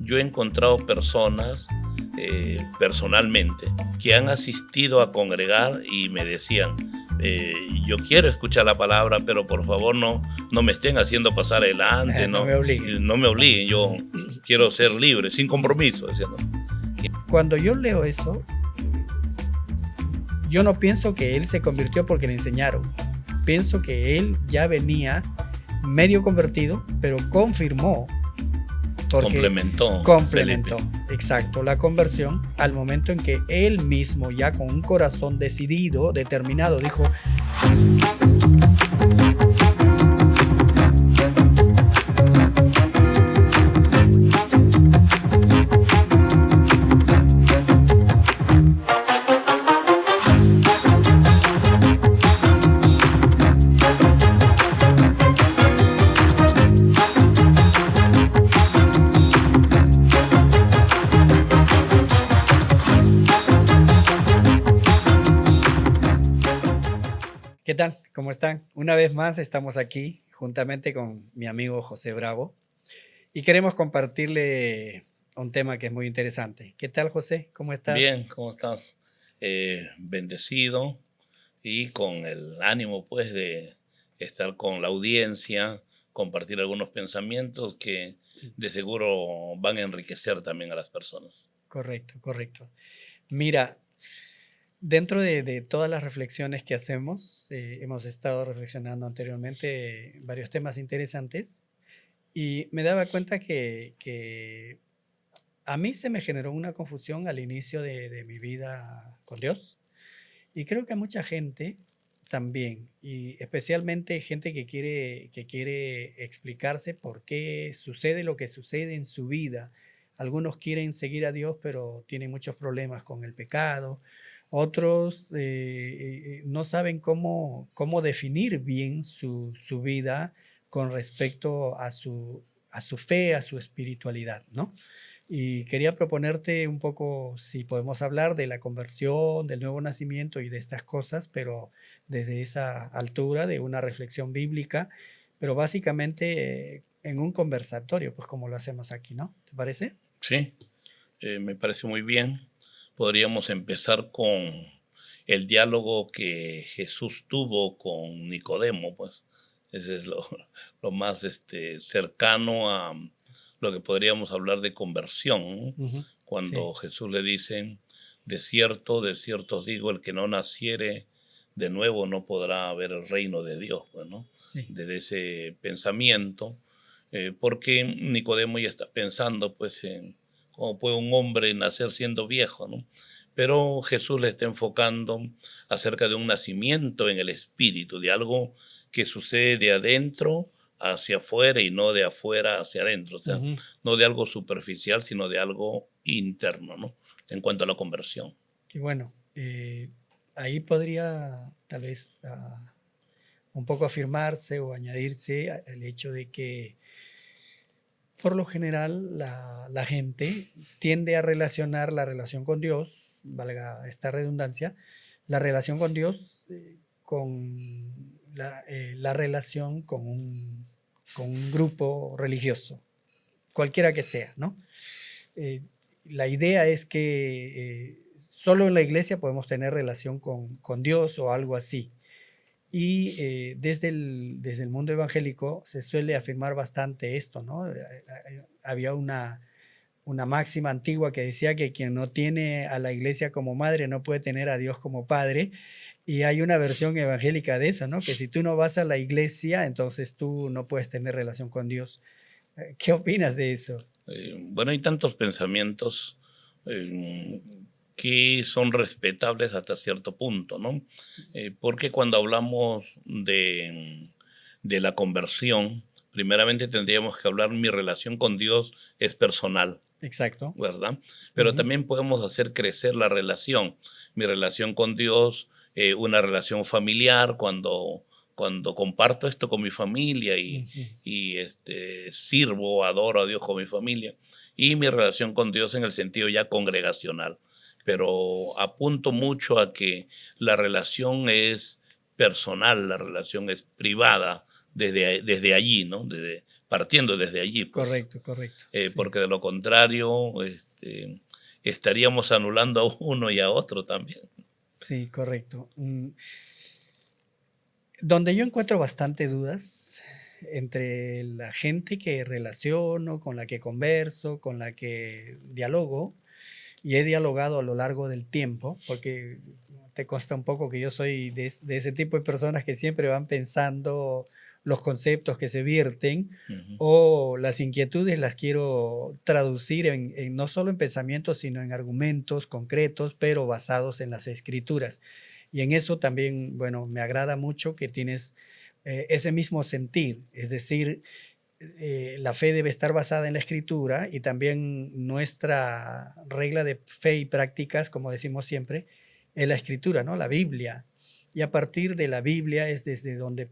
yo he encontrado personas personalmente que han asistido a congregar y me decían, yo quiero escuchar la palabra, pero por favor no me estén haciendo pasar adelante, No me obliguen. no me obliguen, yo quiero ser libre, sin compromiso, decían, ¿no? Cuando yo leo eso, yo no pienso que él se convirtió porque le enseñaron. Pienso que él ya venía medio convertido, pero confirmó. Complementó. Complementó, Felipe. exacto, la conversión al momento en que él mismo, ya con un corazón decidido, determinado, dijo: ¿qué tal? ¿Cómo están? Una vez más estamos aquí juntamente con mi amigo José Bravo y queremos compartirle un tema que es muy interesante. ¿Qué tal, José? ¿Cómo estás? Bien, ¿cómo estás? Bendecido y con el ánimo pues de estar con la audiencia, compartir algunos pensamientos que de seguro van a enriquecer también a las personas. Correcto, correcto. Mira, dentro de todas las reflexiones que hacemos, hemos estado reflexionando anteriormente varios temas interesantes y me daba cuenta que a mí se me generó una confusión al inicio de mi vida con Dios y creo que a mucha gente también, y especialmente gente que quiere explicarse por qué sucede lo que sucede en su vida. Algunos quieren seguir a Dios, pero tienen muchos problemas con el pecado. Otros no saben cómo definir bien su vida con respecto a su fe, a su espiritualidad, ¿no? Y quería proponerte un poco si podemos hablar de la conversión, del nuevo nacimiento y de estas cosas, pero desde esa altura de una reflexión bíblica, pero básicamente en un conversatorio, pues como lo hacemos aquí, ¿no? ¿Te parece? Sí, me parece muy bien. Podríamos empezar con el diálogo que Jesús tuvo con Nicodemo, pues ese es lo más cercano a lo que podríamos hablar de conversión, ¿no? Ujú. Cuando Sí, Jesús le dice, de cierto os digo, el que no naciere de nuevo no podrá ver el reino de Dios, pues, ¿no? sí. Desde ese pensamiento, porque Nicodemo ya está pensando, pues, en cómo puede un hombre nacer siendo viejo, ¿no? Pero Jesús le está enfocando acerca de un nacimiento en el espíritu, de algo que sucede de adentro hacia afuera y no de afuera hacia adentro, o sea, Ujú. no de algo superficial, sino de algo interno, ¿no? En cuanto a la conversión. Y bueno, ahí podría tal vez un poco afirmarse o añadirse el hecho de que por lo general la gente tiende a relacionar la relación con Dios, valga esta redundancia, la relación con Dios con la relación con un grupo religioso, cualquiera que sea, ¿no? Eh, la idea es que solo en la iglesia podemos tener relación con Dios o algo así. Y desde el mundo evangélico se suele afirmar bastante esto, ¿no? Había una máxima antigua que decía que quien no tiene a la iglesia como madre no puede tener a Dios como padre. Y hay una versión evangélica de eso, ¿no? Que si tú no vas a la iglesia, entonces tú no puedes tener relación con Dios. ¿Qué opinas de eso? Bueno, hay tantos pensamientos eh, que son respetables hasta cierto punto, ¿no? Porque cuando hablamos de la conversión, primeramente tendríamos que hablar, mi relación con Dios es personal, Exacto. ¿verdad? Pero Ujú. también podemos hacer crecer la relación. Mi relación con Dios, una relación familiar, cuando comparto esto con mi familia Ujú. y sirvo, adoro a Dios con mi familia. Y mi relación con Dios en el sentido ya congregacional. Pero apunto mucho a que la relación es personal, la relación es privada desde allí, ¿no? Desde partiendo desde allí, pues. Correcto, correcto. Sí, Porque de lo contrario, estaríamos anulando a uno y a otro también. sí, correcto. Donde yo encuentro bastante dudas entre la gente que relaciono, con la que converso, con la que dialogo, y he dialogado a lo largo del tiempo, porque te consta un poco que yo soy de ese tipo de personas que siempre van pensando los conceptos que se vierten Ujú. o las inquietudes las quiero traducir no solo en pensamientos, sino en argumentos concretos, pero basados en las escrituras. Y en eso también, bueno, me agrada mucho que tienes ese mismo sentir, es decir, la fe debe estar basada en la escritura y también nuestra regla de fe y prácticas, como decimos siempre, es la escritura, ¿no? La Biblia. Y a partir de la Biblia es desde donde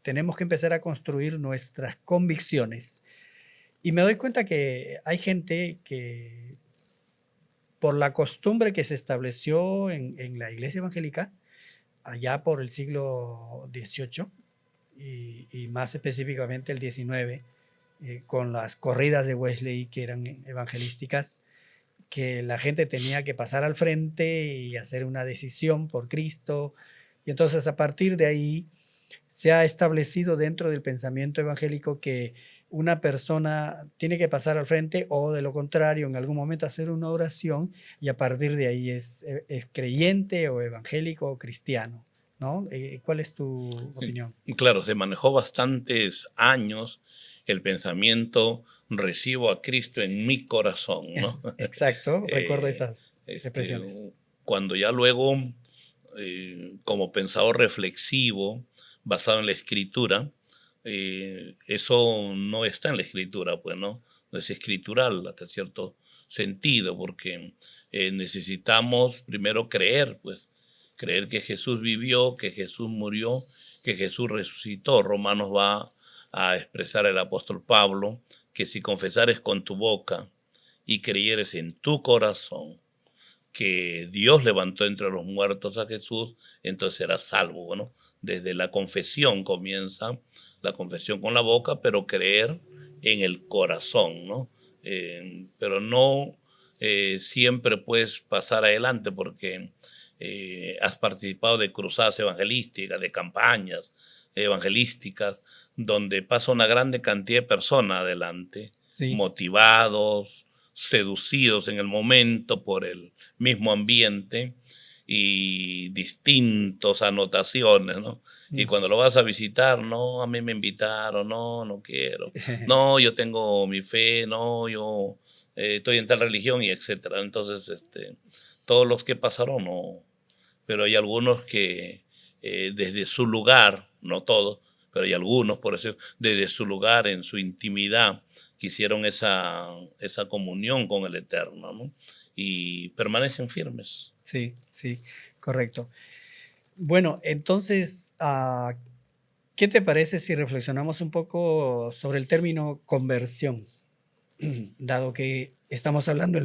tenemos que empezar a construir nuestras convicciones. Y me doy cuenta que hay gente que, por la costumbre que se estableció en la iglesia evangélica, allá por el siglo XVIII, y más específicamente el 19, con las corridas de Wesley que eran evangelísticas, que la gente tenía que pasar al frente y hacer una decisión por Cristo. Y entonces a partir de ahí se ha establecido dentro del pensamiento evangélico que una persona tiene que pasar al frente o de lo contrario en algún momento hacer una oración y a partir de ahí es creyente o evangélico o cristiano, ¿no? ¿Cuál es tu opinión? Y claro, se manejó bastantes años el pensamiento, recibo a Cristo en mi corazón, ¿no? Exacto, recuerdo Eh, esas este, expresiones. Cuando ya luego, como pensador reflexivo, basado en la escritura, eso no está en la escritura, pues, ¿no? No es escritural hasta cierto sentido, porque necesitamos primero creer, pues, creer que Jesús vivió, que Jesús murió, que Jesús resucitó. Romanos va a expresar el apóstol Pablo que si confesares con tu boca y creyeres en tu corazón que Dios levantó entre los muertos a Jesús, entonces serás salvo. Bueno, desde la confesión comienza, la confesión con la boca, pero creer en el corazón, ¿no? Pero no siempre puedes pasar adelante porque has participado de cruzadas evangelísticas, de campañas evangelísticas, donde pasa una grande cantidad de personas adelante, Sí, motivados, seducidos en el momento por el mismo ambiente y distintas anotaciones, ¿no? Y mm, cuando lo vas a visitar, no, a mí me invitaron, no, no quiero, no, yo tengo mi fe, no, yo estoy en tal religión y etcétera. Entonces, todos los que pasaron, no, pero hay algunos que desde su lugar, no todos, pero hay algunos, por eso, desde su lugar, en su intimidad, quisieron esa comunión con el Eterno, ¿no? Y permanecen firmes. sí, sí, correcto. Bueno, entonces, ¿qué te parece si reflexionamos un poco sobre el término conversión? Dado que estamos hablando,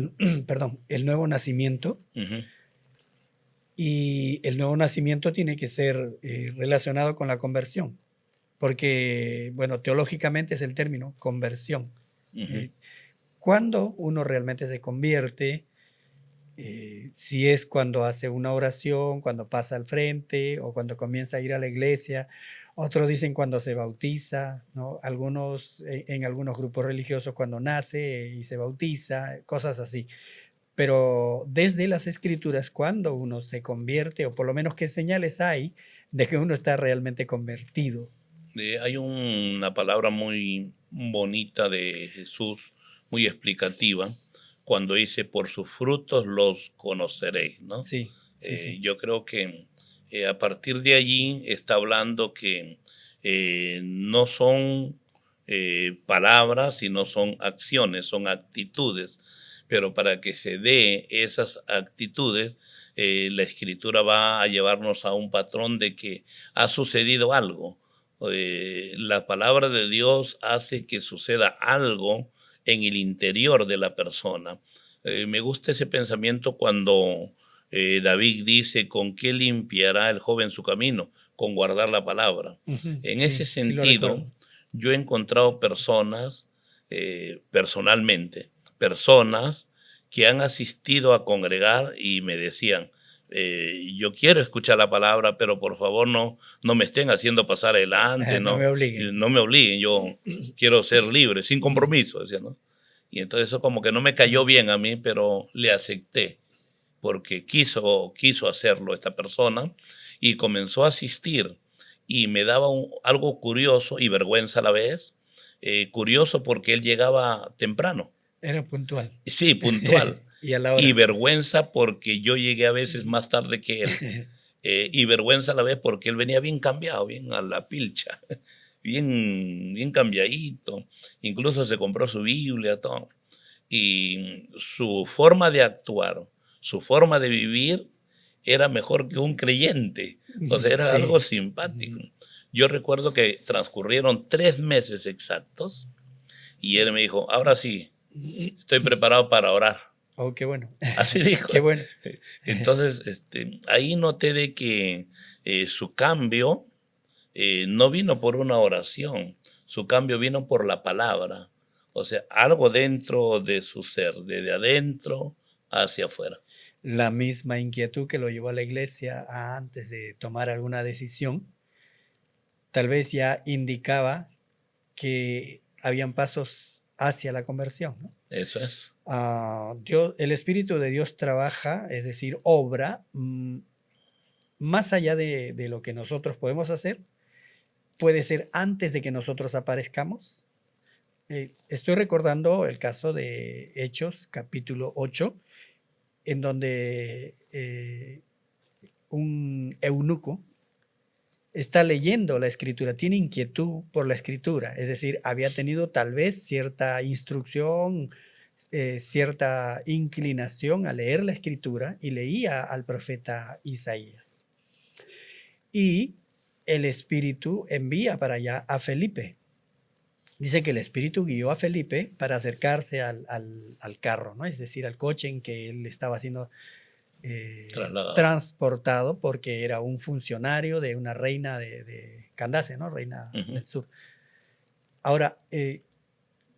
perdón, el nuevo nacimiento, Ujú, y el nuevo nacimiento tiene que ser relacionado con la conversión, porque, bueno, teológicamente es el término conversión. ujú. Eh, ¿Cuándo uno realmente se convierte? Si es cuando hace una oración, cuando pasa al frente o cuando comienza a ir a la iglesia. Otros dicen cuando se bautiza, ¿no? Algunos, en algunos grupos religiosos cuando nace y se bautiza, cosas así. Pero desde las escrituras, cuando uno se convierte, o por lo menos qué señales hay de que uno está realmente convertido. Hay una palabra muy bonita de Jesús, muy explicativa, cuando dice, por sus frutos los conoceréis, ¿no? Sí, sí, sí. Yo creo que a partir de allí está hablando que no son palabras, sino son acciones, son actitudes. Pero para que se dé esas actitudes, la escritura va a llevarnos a un patrón de que ha sucedido algo. La palabra de Dios hace que suceda algo en el interior de la persona. Me gusta ese pensamiento cuando David dice, ¿con qué limpiará el joven su camino? Con guardar la palabra. Ujú, En ese sí, sí lo sentido, recuerdo. yo he encontrado personas, personalmente, personas que han asistido a congregar y me decían, yo quiero escuchar la palabra, pero por favor no me estén haciendo pasar adelante, No me obliguen. no me obliguen, yo quiero ser libre, sin compromiso, decía, ¿no? Y entonces eso como que no me cayó bien a mí, pero le acepté, porque quiso hacerlo esta persona y comenzó a asistir y me daba algo curioso y vergüenza a la vez, curioso porque él llegaba temprano. Era puntual. Sí, puntual. Y a la Y hora. vergüenza porque yo llegué a veces más tarde que él. Y vergüenza a la vez porque él venía bien cambiado, bien a la pilcha, bien cambiadito. Incluso se compró su Biblia, todo. Y su forma de actuar, su forma de vivir era mejor que un creyente. O sea, era algo Sí. simpático. Yo recuerdo que transcurrieron 3 meses exactos y él me dijo, ahora sí, estoy preparado para orar. Oh, qué bueno. Así dijo. Qué bueno. Entonces, ahí noté de que su cambio no vino por una oración, su cambio vino por la palabra. O sea, algo dentro de su ser, desde adentro hacia afuera. La misma inquietud que lo llevó a la iglesia antes de tomar alguna decisión, tal vez ya indicaba que habían pasos hacia la conversión, ¿no? Eso es. Dios, el Espíritu de Dios trabaja, es decir, obra más allá de lo que nosotros podemos hacer. Puede ser antes de que nosotros aparezcamos. Estoy recordando el caso de Hechos, capítulo 8, en donde un eunuco está leyendo la escritura, tiene inquietud por la escritura, es decir, había tenido tal vez cierta instrucción, cierta inclinación a leer la escritura y leía al profeta Isaías. Y el Espíritu envía para allá a Felipe. Dice que el Espíritu guió a Felipe para acercarse al carro, ¿no? Es decir, al coche en que él estaba siendo transportado, porque era un funcionario de una reina de Candace, ¿no? Reina del sur. Ahora,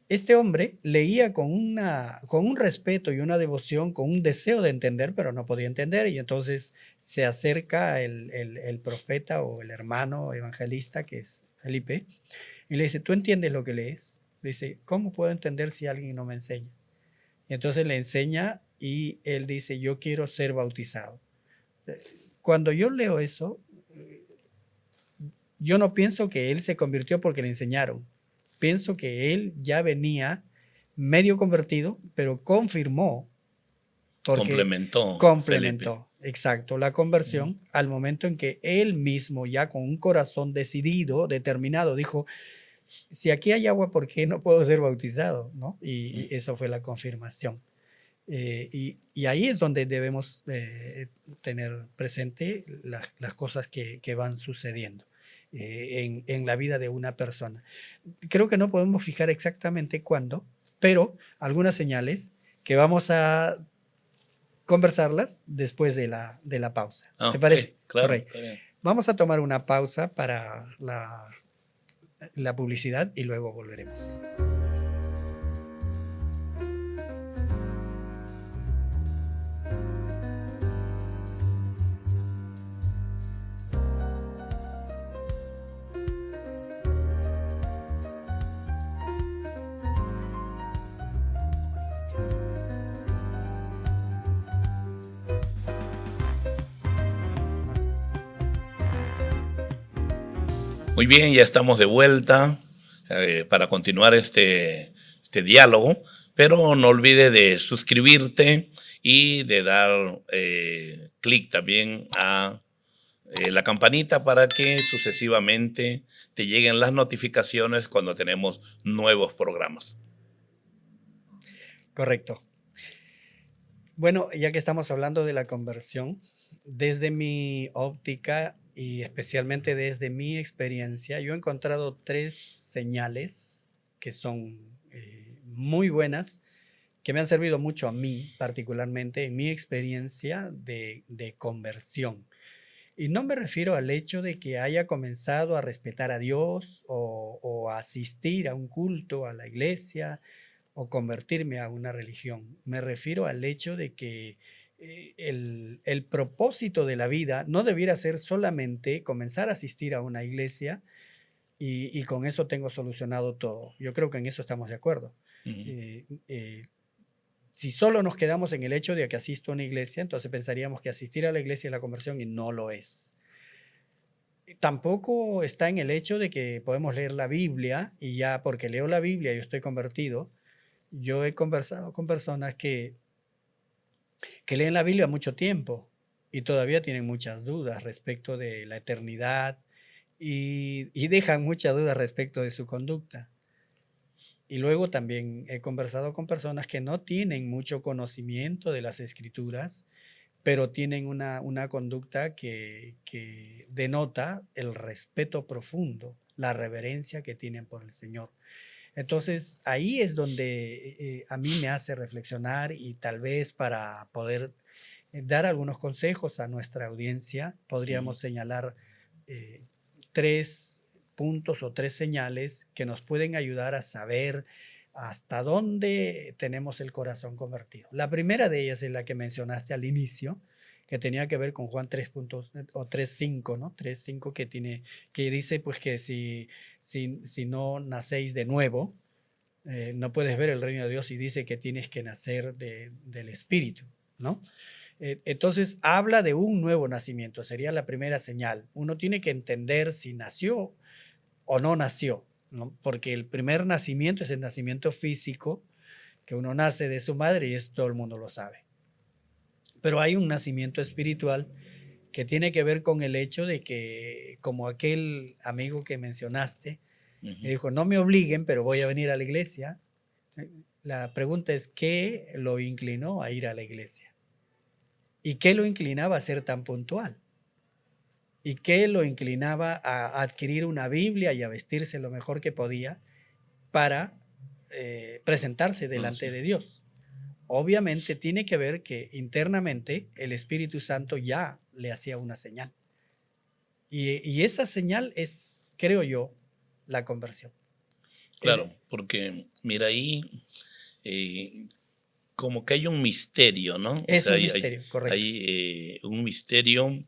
este hombre leía con un respeto y una devoción, con un deseo de entender, pero no podía entender, y entonces se acerca el profeta o el hermano evangelista, que es Felipe, y le dice, ¿tú entiendes lo que lees? Le dice, ¿cómo puedo entender si alguien no me enseña? Y entonces le enseña y él dice, yo quiero ser bautizado. Cuando yo leo eso, yo no pienso que él se convirtió porque le enseñaron. Pienso que él ya venía medio convertido, pero confirmó. Complementó. Complementó, exacto, la conversión al momento en que él mismo, ya con un corazón decidido, determinado, dijo, si aquí hay agua, ¿por qué no puedo ser bautizado? ¿No? Y eso fue la confirmación. Y ahí es donde debemos tener presente las cosas que van sucediendo en la vida de una persona. Creo que no podemos fijar exactamente cuándo, pero algunas señales que vamos a conversarlas después de la pausa. ¿Te parece? Claro. Vamos a tomar una pausa para la publicidad y luego volveremos. Muy bien, ya estamos de vuelta para continuar este diálogo, pero no olvide de suscribirte y de dar clic también a la campanita para que sucesivamente te lleguen las notificaciones cuando tenemos nuevos programas. Correcto. Bueno, ya que estamos hablando de la conversión, desde mi óptica y especialmente desde mi experiencia, yo he encontrado 3 señales que son muy buenas, que me han servido mucho a mí, particularmente en mi experiencia de conversión. Y no me refiero al hecho de que haya comenzado a respetar a Dios o a asistir a un culto, a la iglesia o convertirme a una religión. Me refiero al hecho de que el propósito de la vida no debiera ser solamente comenzar a asistir a una iglesia y con eso tengo solucionado todo. Yo creo que en eso estamos de acuerdo. Ujú. Eh, eh, si solo nos quedamos en el hecho de que asisto a una iglesia, entonces pensaríamos que asistir a la iglesia es la conversión y no lo es. Tampoco está en el hecho de que podemos leer la Biblia y ya porque leo la Biblia yo estoy convertido. Yo he conversado con personas que leen la Biblia mucho tiempo y todavía tienen muchas dudas respecto de la eternidad y dejan muchas dudas respecto de su conducta. Y luego también he conversado con personas que no tienen mucho conocimiento de las escrituras, pero tienen una conducta que denota el respeto profundo, la reverencia que tienen por el Señor. Entonces, ahí es donde a mí me hace reflexionar y tal vez para poder dar algunos consejos a nuestra audiencia, Ujú. podríamos señalar eh, tres puntos o tres señales que nos pueden ayudar a saber hasta dónde tenemos el corazón convertido. La primera de ellas es la que mencionaste al inicio, que tenía que ver con Juan 3 puntos, o 3:5, ¿no? 3:5 que dice pues que si no nacéis de nuevo, no puedes ver el reino de Dios y dice que tienes que nacer del Espíritu, ¿no? Entonces habla de un nuevo nacimiento, sería la primera señal. Uno tiene que entender si nació o no nació, ¿no? Porque el primer nacimiento es el nacimiento físico, que uno nace de su madre y eso todo el mundo lo sabe. Pero hay un nacimiento espiritual que tiene que ver con el hecho de que, como aquel amigo que mencionaste, me Ujú. dijo, no me obliguen, pero voy a venir a la iglesia. La pregunta es, ¿qué lo inclinó a ir a la iglesia? ¿Y qué lo inclinaba a ser tan puntual? ¿Y qué lo inclinaba a adquirir una Biblia y a vestirse lo mejor que podía para presentarse Ah, delante sí. de Dios? Obviamente tiene que ver que internamente el Espíritu Santo ya le hacía una señal. Y esa señal es, creo yo, la conversión. Claro, El- porque mira ahí, eh, como que hay un misterio, ¿no? O es sea, un hay, misterio, correcto. hay un misterio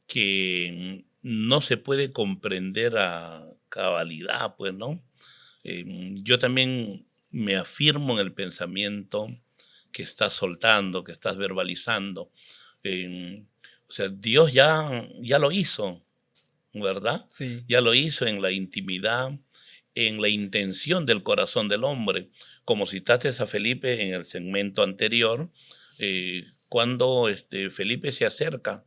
que no se puede comprender a cabalidad, pues, ¿no? Yo también me afirmo en el pensamiento que estás soltando, que estás verbalizando. Em, o sea, Dios ya lo hizo, ¿verdad? Sí, Ya lo hizo en la intimidad, en la intención del corazón del hombre. Como citaste a Felipe en el segmento anterior, cuando Felipe se acerca,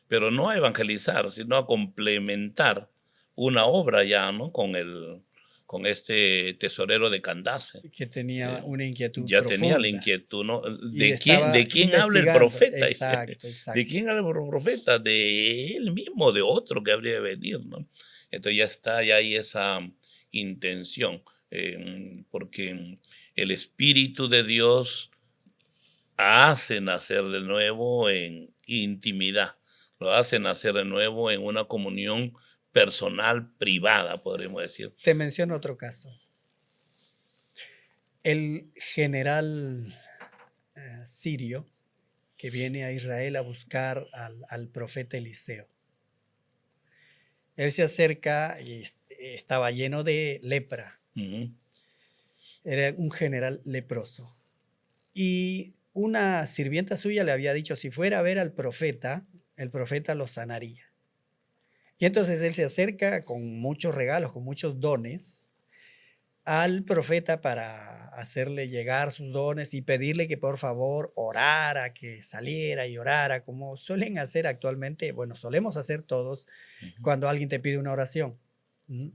pero no a evangelizar, sino a complementar una obra ya, ¿no? Con este tesorero de Candace. que tenía Eh, una inquietud ya tenía la profunda inquietud, ¿no? y De estaba quién habla el investigando. profeta? Dice, Exacto, ¿de exacto. quién habla el profeta? De él mismo, de otro que habría de venir, ¿no? Entonces ya está, ya hay esa intención, porque el Espíritu de Dios hace nacer de nuevo en intimidad, lo hace nacer de nuevo en una comunión personal, privada, podríamos decir. Te menciono otro caso. El general sirio que viene a Israel a buscar al profeta Eliseo. Él se acerca y estaba lleno de lepra. Ujú. Era un general leproso. Y una sirvienta suya le había dicho, si fuera a ver al profeta, el profeta lo sanaría. Y entonces él se acerca con muchos regalos, con muchos dones, al profeta para hacerle llegar sus dones y pedirle que por favor orara, que saliera y orara, como suelen hacer actualmente, bueno, solemos hacer todos Ujú. cuando alguien te pide una oración. ¿Mm?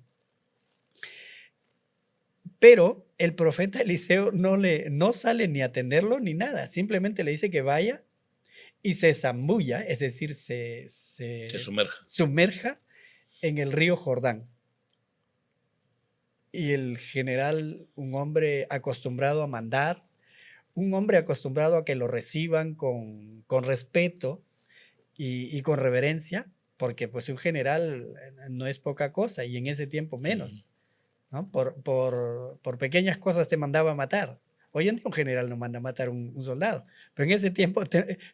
Pero el profeta Eliseo no sale ni a atenderlo ni nada, simplemente le dice que vaya y se zambulla, es decir, Se se sumerja. sumerja en el río Jordán. Y el general, un hombre acostumbrado a mandar, un hombre acostumbrado a que lo reciban con respeto y con reverencia, porque pues un general no es poca cosa y en ese tiempo menos, ¿no? Por pequeñas cosas te mandaba a matar. Hoy en día un general no manda a matar un soldado, pero en ese tiempo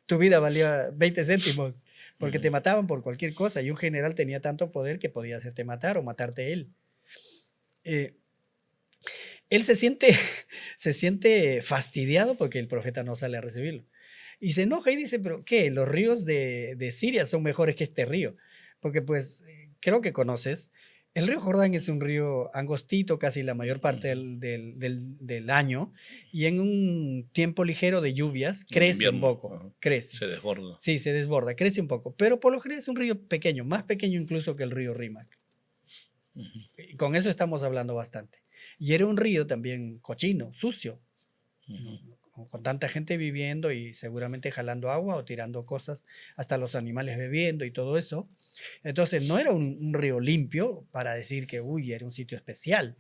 tu vida valía 20 céntimos porque te mataban por cualquier cosa y un general tenía tanto poder que podía hacerte matar o matarte él. Eh, Él se siente fastidiado porque el profeta no sale a recibirlo. Y se enoja y dice, pero ¿qué? Los ríos de Siria son mejores que este río. Porque pues creo que conoces, el río Jordán es un río angostito casi la mayor parte del año y en un tiempo ligero de lluvias En crece un invierno, poco, crece. se desborda. Sí, se desborda, crece un poco, pero por lo general es un río pequeño, más pequeño incluso que el río Rímac. Y con eso estamos hablando bastante. Y era un río también cochino, sucio, con tanta gente viviendo y seguramente jalando agua o tirando cosas, hasta los animales bebiendo y todo eso. Entonces no era un río limpio para decir que, uy, era un sitio especial.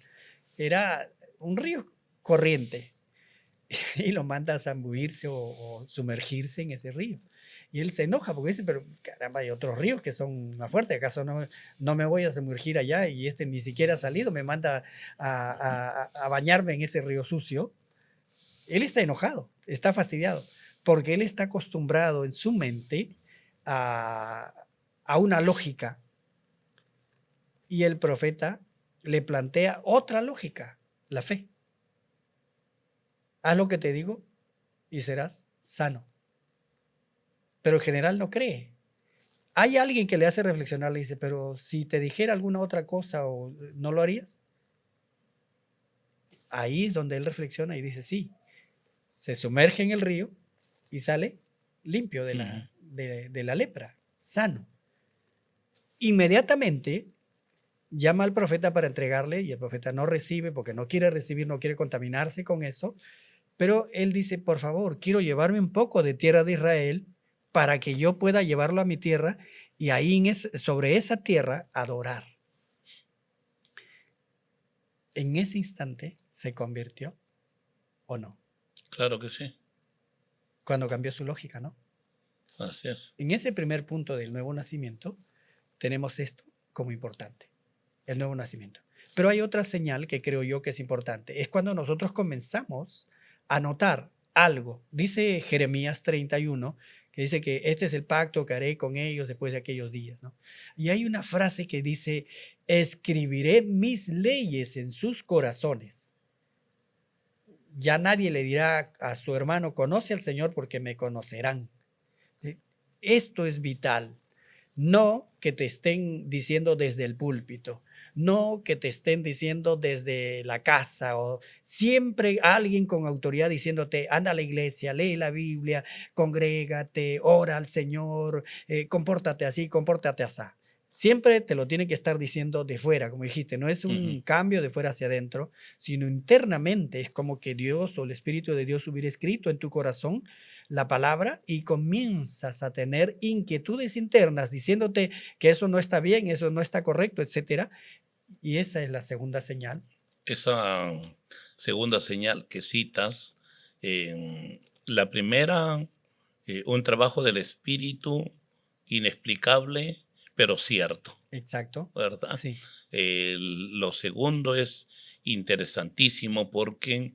Era un río corriente y lo manda a zambuirse o sumergirse en ese río. Y él se enoja porque dice, pero caramba, hay otros ríos que son más fuertes, ¿acaso no me voy a sumergir allá? Y este ni siquiera ha salido, me manda a bañarme en ese río sucio. Él está enojado, está fastidiado, porque él está acostumbrado en su mente a, a una lógica y el profeta le plantea otra lógica, la fe. Haz lo que te digo y serás sano. Pero el general no cree. Hay alguien que le hace reflexionar, le dice, pero si te dijera alguna otra cosa, ¿o no lo harías? Ahí es donde él reflexiona y dice, sí, se sumerge en el río y sale limpio de la lepra, sano. Inmediatamente llama al profeta para entregarle y el profeta no recibe porque no quiere recibir, no quiere contaminarse con eso, pero él dice, por favor, quiero llevarme un poco de tierra de Israel para que yo pueda llevarlo a mi tierra y ahí sobre esa tierra adorar. En ese instante se convirtió o no. Claro que sí. Cuando cambió su lógica, ¿no? Así es. En ese primer punto del nuevo nacimiento tenemos esto como importante, el nuevo nacimiento. Pero hay otra señal que creo yo que es importante. Es cuando nosotros comenzamos a notar algo. Dice Jeremías 31, que dice que este es el pacto que haré con ellos después de aquellos días, ¿no? Y hay una frase que dice, escribiré mis leyes en sus corazones. Ya nadie le dirá a su hermano, conoce al Señor porque me conocerán. Esto es vital. No que te estén diciendo desde el púlpito, no que te estén diciendo desde la casa o siempre alguien con autoridad diciéndote, anda a la iglesia, lee la Biblia, congrégate, ora al Señor, compórtate así, compórtate así. Siempre te lo tiene que estar diciendo de fuera, como dijiste, no es un cambio de fuera hacia adentro, sino internamente es como que Dios o el Espíritu de Dios hubiera escrito en tu corazón la palabra y comienzas a tener inquietudes internas diciéndote que eso no está bien, eso no está correcto, etcétera. Y esa es la segunda señal. Esa segunda señal que citas, la primera, un trabajo del espíritu inexplicable, pero cierto. Exacto. ¿Verdad? Sí. Lo segundo es interesantísimo porque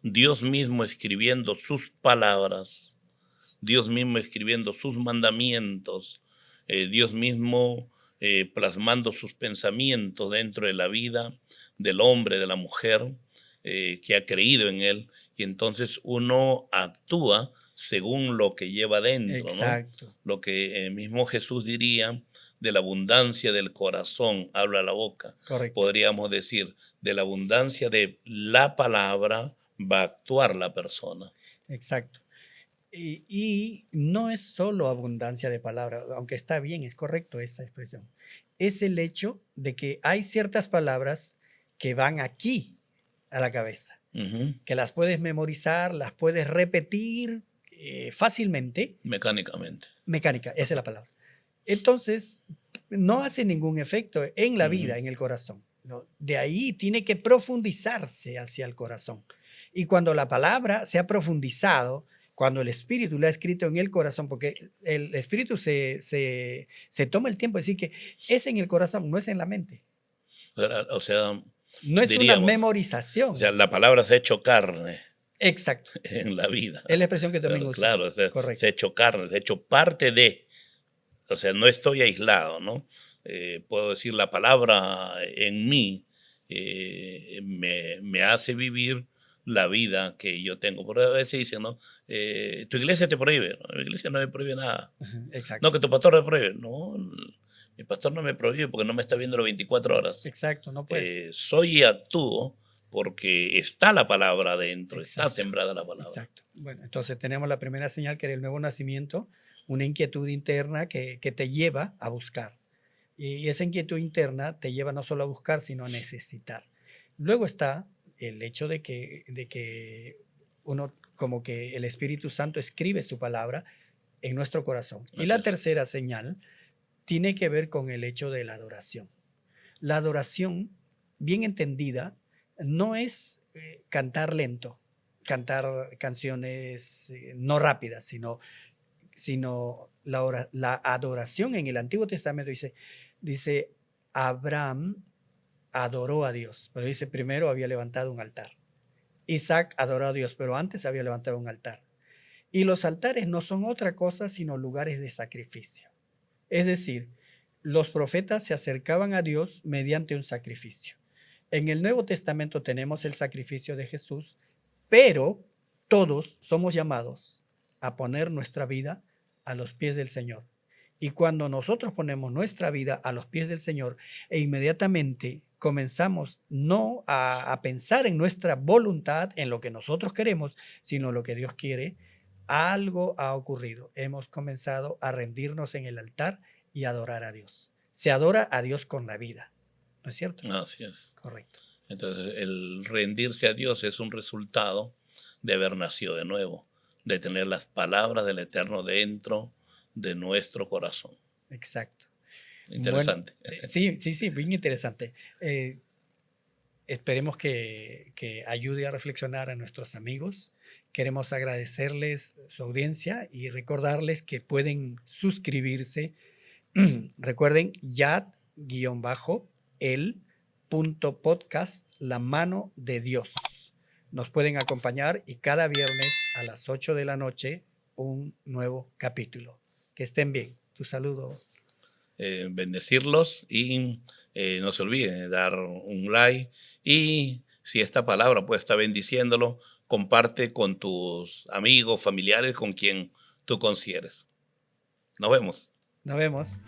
Dios mismo escribiendo sus palabras, Dios mismo escribiendo sus mandamientos, Dios mismo plasmando sus pensamientos dentro de la vida del hombre, de la mujer que ha creído en él, y entonces uno actúa según lo que lleva dentro, Exacto. ¿no? Lo que mismo Jesús diría, de la abundancia del corazón habla la boca. Correcto. Podríamos decir, de la abundancia de la palabra va a actuar la persona. Exacto. Y no es solo abundancia de palabras, aunque está bien, es correcto esa expresión. Es el hecho de que hay ciertas palabras que van aquí a la cabeza, que las puedes memorizar, las puedes repetir fácilmente. Mecánicamente. Mecánica, esa es la palabra. Entonces, no hace ningún efecto en la vida, en el corazón. ¿No? De ahí tiene que profundizarse hacia el corazón. Y cuando la palabra se ha profundizado, cuando el Espíritu lo ha escrito en el corazón, porque el Espíritu se toma el tiempo de decir que es en el corazón, no es en la mente. O sea, No es una diríamos, o memorización. sea, la palabra se ha hecho carne Exacto. en la vida. Es la expresión que también uso. Claro, o sea, Correcto. se ha hecho carne, se ha hecho parte de. O sea, no estoy aislado, ¿no? Puedo decir, la palabra en mí me hace vivir la vida que yo tengo. Por a veces dicen, ¿no? Tu iglesia te prohíbe. No, mi iglesia no me prohíbe nada. Exacto. No, que tu pastor me prohíbe. No, mi pastor no me prohíbe porque no me está viendo las 24 horas. Exacto, no puede. Soy y actúo porque está la palabra adentro, está Exacto. sembrada la palabra. Exacto. Bueno, entonces tenemos la primera señal, que era el nuevo nacimiento, una inquietud interna que te lleva a buscar. Y esa inquietud interna te lleva no solo a buscar, sino a necesitar. Luego está el hecho de que uno, como que el Espíritu Santo escribe su palabra en nuestro corazón. Y la tercera señal tiene que ver con el hecho de la adoración. La adoración, bien entendida, no es cantar lento, cantar canciones no rápidas, sino la adoración en el Antiguo Testamento dice Abraham adoró a Dios, pero dice primero había levantado un altar. Isaac adoró a Dios, pero antes había levantado un altar. Y los altares no son otra cosa sino lugares de sacrificio. Es decir, los profetas se acercaban a Dios mediante un sacrificio. En el Nuevo Testamento tenemos el sacrificio de Jesús, pero todos somos llamados a poner nuestra vida a los pies del Señor. Y cuando nosotros ponemos nuestra vida a los pies del Señor e inmediatamente comenzamos no a pensar en nuestra voluntad, en lo que nosotros queremos, sino lo que Dios quiere, algo ha ocurrido. Hemos comenzado a rendirnos en el altar y adorar a Dios. Se adora a Dios con la vida, ¿no es cierto? Así es. Correcto. Entonces, el rendirse a Dios es un resultado de haber nacido de nuevo, de tener las palabras del Eterno dentro de nuestro corazón. Exacto. Interesante. Bueno, sí, bien interesante. Esperemos que ayude a reflexionar a nuestros amigos. Queremos agradecerles su audiencia y recordarles que pueden suscribirse. Recuerden, yad-el.podcast, la mano de Dios. Nos pueden acompañar y cada viernes a las 8 de la noche un nuevo capítulo. Que estén bien. Tu saludo. Bendecirlos y no se olviden de dar un like, y si esta palabra pues está bendiciéndolo, comparte con tus amigos, familiares, con quien tú consideres. Nos vemos. Nos vemos.